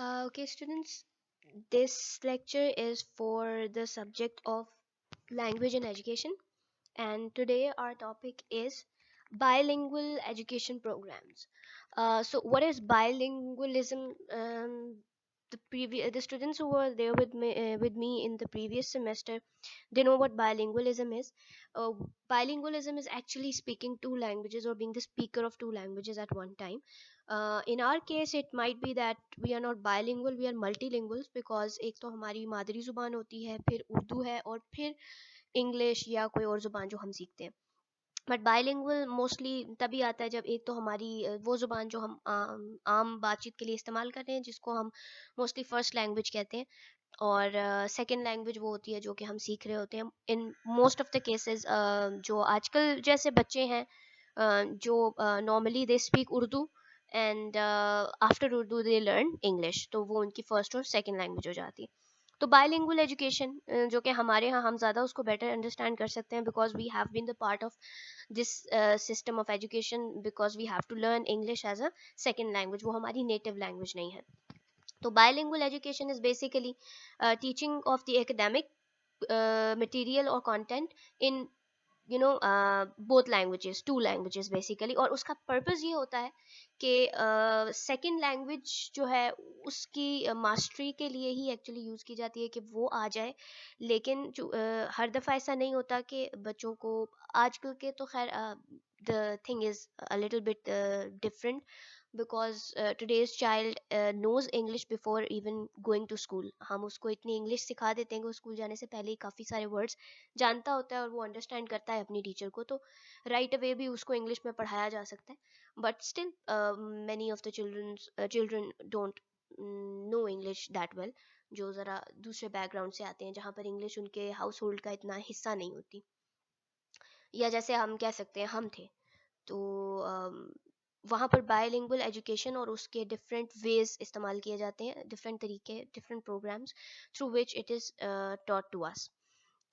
Okay, students, this lecture is for the subject of language and education, and today our topic is bilingual education programs. So, what is bilingualism? The students who were there with me in the previous semester, they know what bilingualism is. Uh, Bilingualism is actually speaking two languages or being the speaker of two languages at one time. In our case it might be that we are not bilingual, we are multilinguals, because एक तो हमारी मादरी ज़ुबान होती है, फिर उर्दू है, और फिर इंग्लिश या कोई और ज़ुबान जो हम सीखते हैं. बट बायलिंगुअल मोस्टली तभी आता है जब एक तो हमारी वो ज़ुबान जो हम आम बातचीत के लिए इस्तेमाल कर रहे हैं, जिसको हम मोस्टली फर्स्ट लैंग्वेज कहते हैं, और सेकंड लैंग्वेज वो होती है जो कि हम सीख रहे होते हैं. In most of the cases जो आजकल जैसे बच्चे हैं, जो normally they speak Urdu, and after Urdu they learn English, तो वो उनकी फर्स्ट और सेकंड लैंग्वेज हो जाती है. तो बायलिंगुअल एजुकेशन जो कि हमारे यहाँ हम ज़्यादा उसको बेटर अंडरस्टैंड कर सकते हैं, because we have been the part of this system of education, because we have to learn English as a second language, वो हमारी नेटिव लैंग्वेज नहीं है. तो bilingual education is basically teaching of the academic material or content in both languages, two languages basically. और उसका purpose ये होता है कि सेकंड लैंग्वेज जो है उसकी मास्टरी के लिए ही एक्चुअली यूज़ की जाती है कि वो आ जाए. लेकिन जो हर दफ़ा ऐसा नहीं होता कि बच्चों को आजकल के तो खैर the thing is a little bit different, because today's child knows English before even going to school. हम उसको इतनी इंग्लिश सिखा देते हैं कि वो स्कूल जाने से पहले ही काफ़ी सारे वर्ड्स जानता होता है और वो अंडरस्टैंड करता है अपनी टीचर को, तो राइट अवे भी उसको इंग्लिश में पढ़ाया जा सकता है. But still many of the children don't know English that well, जो ज़रा दूसरे बैकग्राउंड से आते हैं जहाँ पर इंग्लिश उनके हाउस होल्ड का इतना हिस्सा नहीं होती. या जैसे हम कह सकते हैं हम थे, तो वहाँ पर बायलिंगुअल एजुकेशन और उसके डिफरेंट वेज इस्तेमाल किए जाते हैं, डिफरेंट तरीके, different programs through which it is taught to us.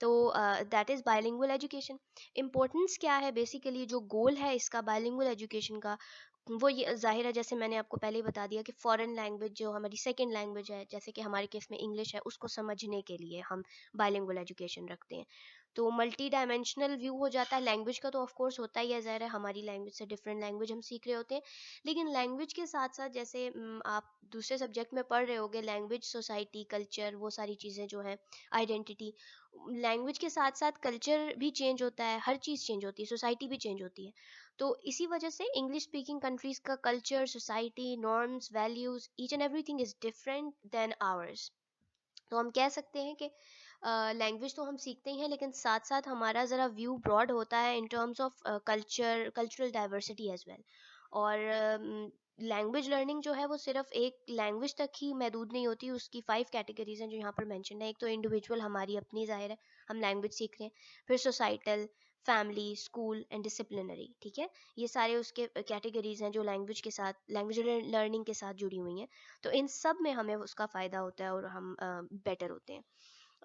तो that is bilingual education. Importance क्या है बेसिकली, जो गोल है इसका बायलिंगुअल एजुकेशन का, वो ये ज़ाहिर है, जैसे मैंने आपको पहले ही बता दिया कि फॉरेन लैंग्वेज जो हमारी सेकंड लैंग्वेज है, जैसे कि हमारे केस में इंग्लिश है, उसको समझने के लिए हम बायलिंगुअल एजुकेशन रखते हैं. तो मल्टी डायमेंशनल व्यू हो जाता है. लैंग्वेज का तो ऑफ कोर्स होता ही है, ज़ाहिर है हमारी लैंग्वेज से डिफरेंट लैंग्वेज हम सीख रहे होते हैं. लेकिन लैंग्वेज के साथ साथ जैसे आप दूसरे सब्जेक्ट में पढ़ रहे होगे, लैंग्वेज, सोसाइटी, कल्चर, वो सारी चीज़ें जो हैं, आइडेंटिटी, लैंग्वेज के साथ साथ कल्चर भी चेंज होता है, हर चीज़ चेंज होती है, सोसाइटी भी चेंज होती है. तो इसी वजह से इंग्लिश स्पीकिंग कंट्रीज़ का culture, society, norms, values, each and everything is different than ours. तो हम कह सकते हैं कि लैंग्वेज तो हम सीखते ही हैं, लेकिन साथ साथ हमारा ज़रा व्यू ब्रॉड होता है in terms of cultural diversity as well. और लैंग्वेज लर्निंग जो है वो सिर्फ एक लैंग्वेज तक ही महदूद नहीं होती, उसकी 5 कैटेगरीज हैं जो यहाँ पर मेंशन है. एक तो इंडिविजुअल, हमारी अपनी, ज़ाहिर है हम लैंग्वेज सीख रहे हैं. फिर societal, family, school and disciplinary. ठीक है, ये सारे उसके कैटेगरीज हैं जो लैंग्वेज के साथ, लैंग्वेज लर्निंग के साथ जुड़ी हुई हैं. तो इन सब में हमें उसका फ़ायदा होता है और हम बेटर होते हैं.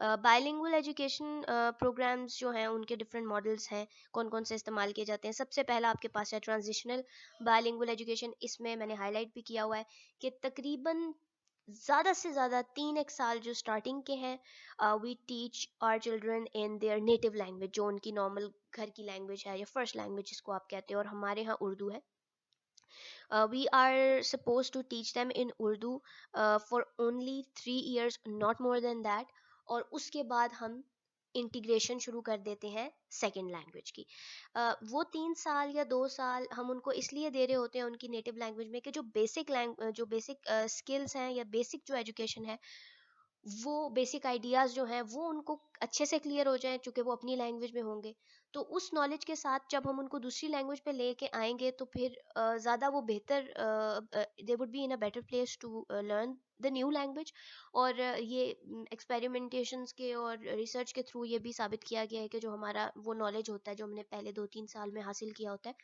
बायलिंगुअल एजुकेशन प्रोग्राम्स जो हैं उनके डिफरेंट मॉडल्स हैं, कौन कौन से इस्तेमाल किए जाते हैं. सबसे पहला आपके पास है ट्रांजिशनल बायलिंगुअल एजुकेशन. इसमें मैंने हाईलाइट भी किया हुआ है कि तकरीबन ज़्यादा से ज़्यादा 3 एक साल जो स्टार्टिंग के हैं, we teach our children in their native language, जो उनकी नॉर्मल घर की लैंग्वेज है या फर्स्ट लैंग्वेज जिसको आप कहते हैं, और हमारे यहाँ उर्दू है. We are supposed to teach them in Urdu for only 3 years, not more than that. और उसके बाद हम इंटीग्रेशन शुरू कर देते हैं सेकेंड लैंग्वेज की. वो 3 साल या 2 साल हम उनको इसलिए दे रहे होते हैं उनकी नेटिव लैंग्वेज में कि जो बेसिक स्किल्स हैं या बेसिक जो एजुकेशन है, वो बेसिक आइडियाज़ जो हैं वो उनको अच्छे से क्लियर हो जाएँ, चूँकि वो अपनी लैंग्वेज में होंगे. तो उस नॉलेज के साथ जब हम उनको दूसरी लैंग्वेज पे लेके आएँगे तो फिर ज़्यादा वो बेहतर, they would be in a better place to learn the new language. और ये एक्सपेरिमेंटेशंस के और रिसर्च के थ्रू ये भी साबित किया गया है कि जो हमारा वो नॉलेज होता है जो हमने पहले 2-3 साल में हासिल किया होता है,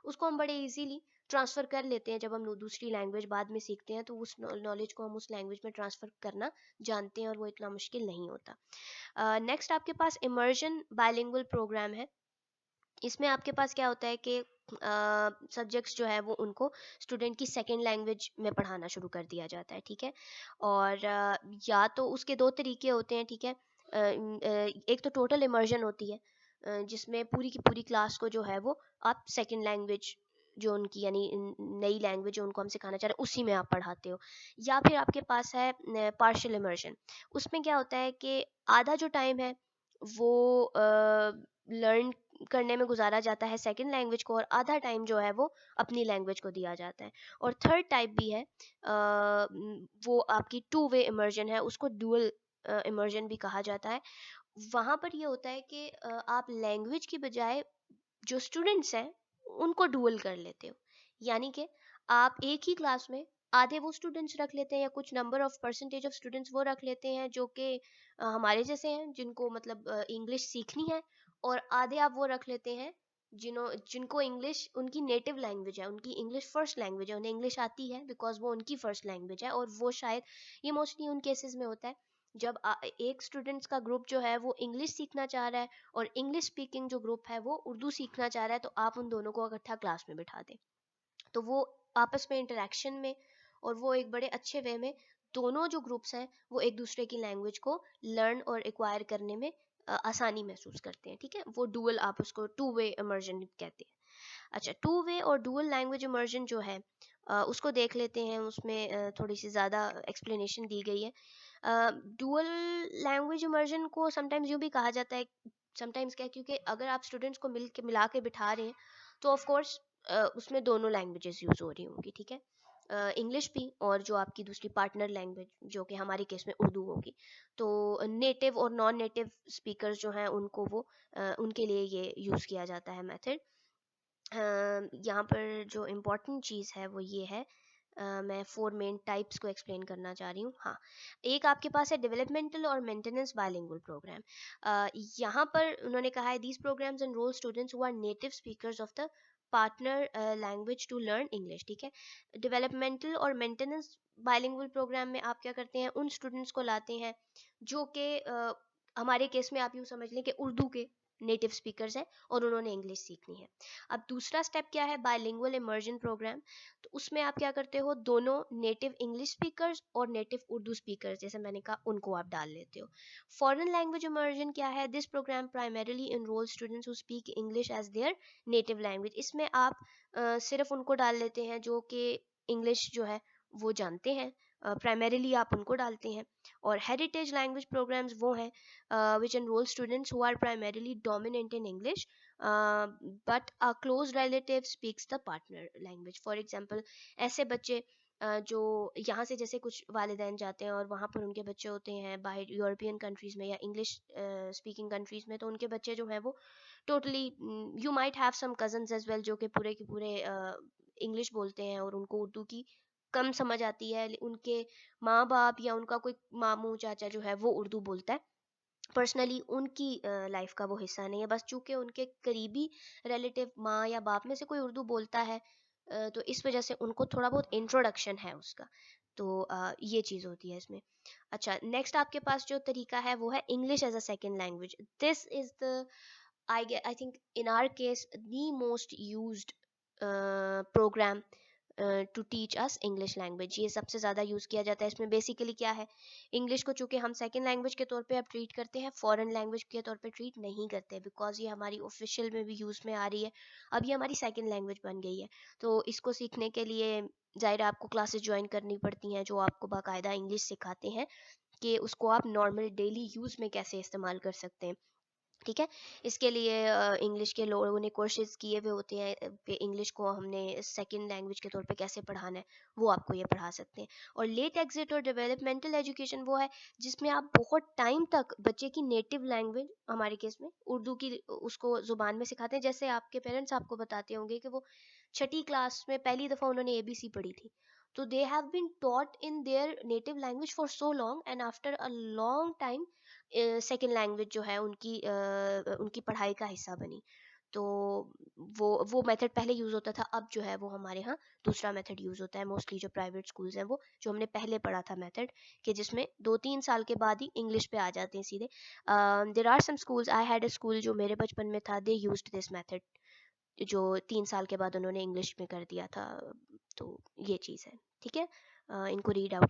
उसको हम बड़े इजीली ट्रांसफ़र कर लेते हैं. जब हम दूसरी लैंग्वेज बाद में सीखते हैं तो उस नॉलेज को हम उस लैंग्वेज में ट्रांसफ़र करना जानते हैं और वो इतना मुश्किल नहीं होता. नेक्स्ट आपके पास इमर्जन बायलिंगुअल प्रोग्राम है. इसमें आपके पास क्या होता है कि सब्जेक्ट्स जो है वो उनको स्टूडेंट की सेकेंड लैंग्वेज में पढ़ाना शुरू कर दिया जाता है, ठीक है। और या तो उसके दो तरीके होते हैं, ठीक है। एक तो टोटल इमर्जन होती है, जिसमें पूरी की पूरी क्लास को जो है वो आप सेकेंड लैंग्वेज जो उनकी यानी नई लैंग्वेज जो उनको हम सिखाना चाह रहे हैं उसी में आप पढ़ाते हो। या फिर आपके पास है पार्शियल इमर्जन। उसमें क्या होता है कि आधा जो टाइम है वो लर्न करने में गुजारा जाता है सेकंड लैंग्वेज को, और आधा टाइम जो है वो अपनी लैंग्वेज को दिया जाता है। और थर्ड टाइप भी है, वो आपकी टू वे इमर्जन है, उसको डुअल इमर्जन भी कहा जाता है। वहाँ पर ये होता है कि आप लैंग्वेज की बजाय जो स्टूडेंट्स हैं उनको डुअल कर लेते हो। यानी कि आप एक ही क्लास में आधे वो स्टूडेंट्स रख लेते हैं, या कुछ number of percentage of students वो रख लेते हैं जो कि हमारे जैसे हैं, जिनको मतलब इंग्लिश सीखनी है। और आधे आप वो रख लेते हैं जिनको इंग्लिश उनकी नेटिव लैंग्वेज है, उनकी इंग्लिश फर्स्ट लैंग्वेज है, उन्हें इंग्लिश आती है बिकॉज वो उनकी फर्स्ट लैंग्वेज है। और वो शायद ये मोस्टली उन केसेस में होता है जब एक स्टूडेंट्स का ग्रुप जो है वो इंग्लिश सीखना चाह रहा है, और इंग्लिश स्पीकिंग जो ग्रुप है वो उर्दू सीखना चाह रहा है, तो आप उन दोनों को इकट्ठा क्लास में बिठा दें, तो वो आपस में इंटरेक्शन में और वो एक बड़े अच्छे वे में दोनों जो ग्रुप्स हैं वो एक दूसरे की लैंग्वेज को लर्न और एक्वायर करने में आसानी महसूस करते हैं, ठीक है। वो डुअल, आप उसको टू वे इमर्जन कहते हैं। अच्छा, टू वे और डुअल लैंग्वेज इमर्जन जो है उसको देख लेते हैं। उसमें थोड़ी सी ज़्यादा एक्सप्लेनेशन दी गई है। डुअल लैंग्वेज इमर्जन को समटाइम्स यूँ भी कहा जाता है, समटाइम्स क्या, क्योंकि अगर आप स्टूडेंट्स को मिला के बिठा रहे हैं तो ऑफ कोर्स उसमें दोनों लैंग्वेजेस यूज़ हो रही होंगी, ठीक है। इंग्लिश भी, और जो आपकी दूसरी पार्टनर लैंग्वेज जो कि हमारे केस में उर्दू होगी। तो नेटिव और नॉन नेटिव स्पीकर्स जो हैं उनको वो उनके लिए ये यूज़ किया जाता है मेथड। यहाँ पर जो इम्पोर्टेंट चीज़ है वो ये है, मैं फोर मेन टाइप्स को एक्सप्लेन करना चाह रही हूँ। हाँ, एक आपके पास है डेवलपमेंटल और मेंटेनेंस बाइलिंगुअल प्रोग्राम। यहाँ पर उन्होंने कहा है these programs enroll students who are native speakers of the partner language to learn English, ठीक है। डेवलपमेंटल और मेंटेनेंस बाइलिंगुअल प्रोग्राम में आप क्या करते हैं, उन स्टूडेंट्स को लाते हैं जो कि हमारे केस में आप यूँ समझ लें कि उर्दू के नेटिव स्पीकर्स हैं और उन्होंने इंग्लिश सीखनी है। अब दूसरा स्टेप क्या है, बायलिंगुअल इमर्जन प्रोग्राम। तो उसमें आप क्या करते हो, दोनों नेटिव इंग्लिश स्पीकर्स और नेटिव उर्दू स्पीकर्स जैसे मैंने कहा उनको आप डाल लेते हो। फॉरेन लैंग्वेज इमर्जन क्या है, this program primarily enroll students who speak English as their native language. इसमें आप सिर्फ उनको डाल लेते हैं जो कि इंग्लिश जो है वो जानते हैं, प्राइमरीली आप उनको डालते हैं। और हेरिटेज लैंग्वेज प्रोग्राम्स वो हैं which enroll students who are primarily dominant in English, but a close relative speaks the partner language. For example, ऐसे बच्चे जो यहाँ से जैसे कुछ वालिदैन जाते हैं और वहाँ पर उनके बच्चे होते हैं बाहर यूरोपियन कंट्रीज़ में या इंग्लिश स्पीकिंग कंट्रीज़ में, तो उनके बच्चे जो हैं वो totally, you might have some cousins as well जो कि पूरे के पूरे इंग्लिश बोलते हैं और उनको उर्दू की कम समझ आती है। उनके माँ बाप या उनका कोई मामू चाचा जो है वो उर्दू बोलता है। पर्सनली उनकी लाइफ का वो हिस्सा नहीं है, बस चूंकि उनके करीबी रिलेटिव माँ या बाप में से कोई उर्दू बोलता है, तो इस वजह से उनको थोड़ा बहुत इंट्रोडक्शन है उसका। तो ये चीज़ होती है इसमें। अच्छा, नेक्स्ट आपके पास जो तरीका है वो है English as a second language. This is the I think in our case the most used program to teach us English language. ये सबसे ज़्यादा यूज़ किया जाता है। इसमें बेसिकली क्या है, इंग्लिश को चूँकि हम सेकंड लैंग्वेज के तौर पे अब ट्रीट करते हैं, फॉरेन लैंग्वेज के तौर पे ट्रीट नहीं करते, बिकॉज ये हमारी ऑफिशियल में भी यूज़ में आ रही है। अब ये हमारी सेकंड लैंग्वेज बन गई है। तो इसको सीखने के लिए ज़ाहिर है आपको क्लासेस ज्वाइन करनी पड़ती हैं जो आपको बाकायदा इंग्लिश सिखाते हैं कि उसको आप नॉर्मल डेली यूज़ में कैसे इस्तेमाल कर सकते हैं, ठीक है। इसके लिए इंग्लिश के लोगों ने कोर्सेज किए हुए होते हैं कि इंग्लिश को हमने सेकंड लैंग्वेज के तौर पे कैसे पढ़ाना है, वो आपको ये पढ़ा सकते हैं। और लेट एग्जिट और डेवलपमेंटल एजुकेशन वो है जिसमें आप बहुत टाइम तक बच्चे की नेटिव लैंग्वेज, हमारे केस में उर्दू की, उसको ज़ुबान में सिखाते हैं। जैसे आपके पेरेंट्स आपको बताते होंगे कि वो छठी क्लास में पहली दफ़ा उन्होंने एबीसी पढ़ी थी, तो they have been taught in their native language for so long, and after a long time second language जो है उनकी उनकी पढ़ाई का हिस्सा बनी। तो वो मेथड पहले यूज़ होता था, अब जो है वो हमारे यहाँ दूसरा मेथड यूज़ होता है। मोस्टली जो प्राइवेट स्कूल्स हैं वो जो हमने पहले पढ़ा था मेथड, कि जिसमें 2-3 साल के बाद ही इंग्लिश पे आ जाते हैं सीधे। There are some schools, I had a school जो मेरे बचपन में था, दे यूज्ड दिस मेथड, जो 3 साल के बाद उन्होंने इंग्लिश में कर दिया था। तो ये चीज़ है, ठीक है। इनको रीड आउट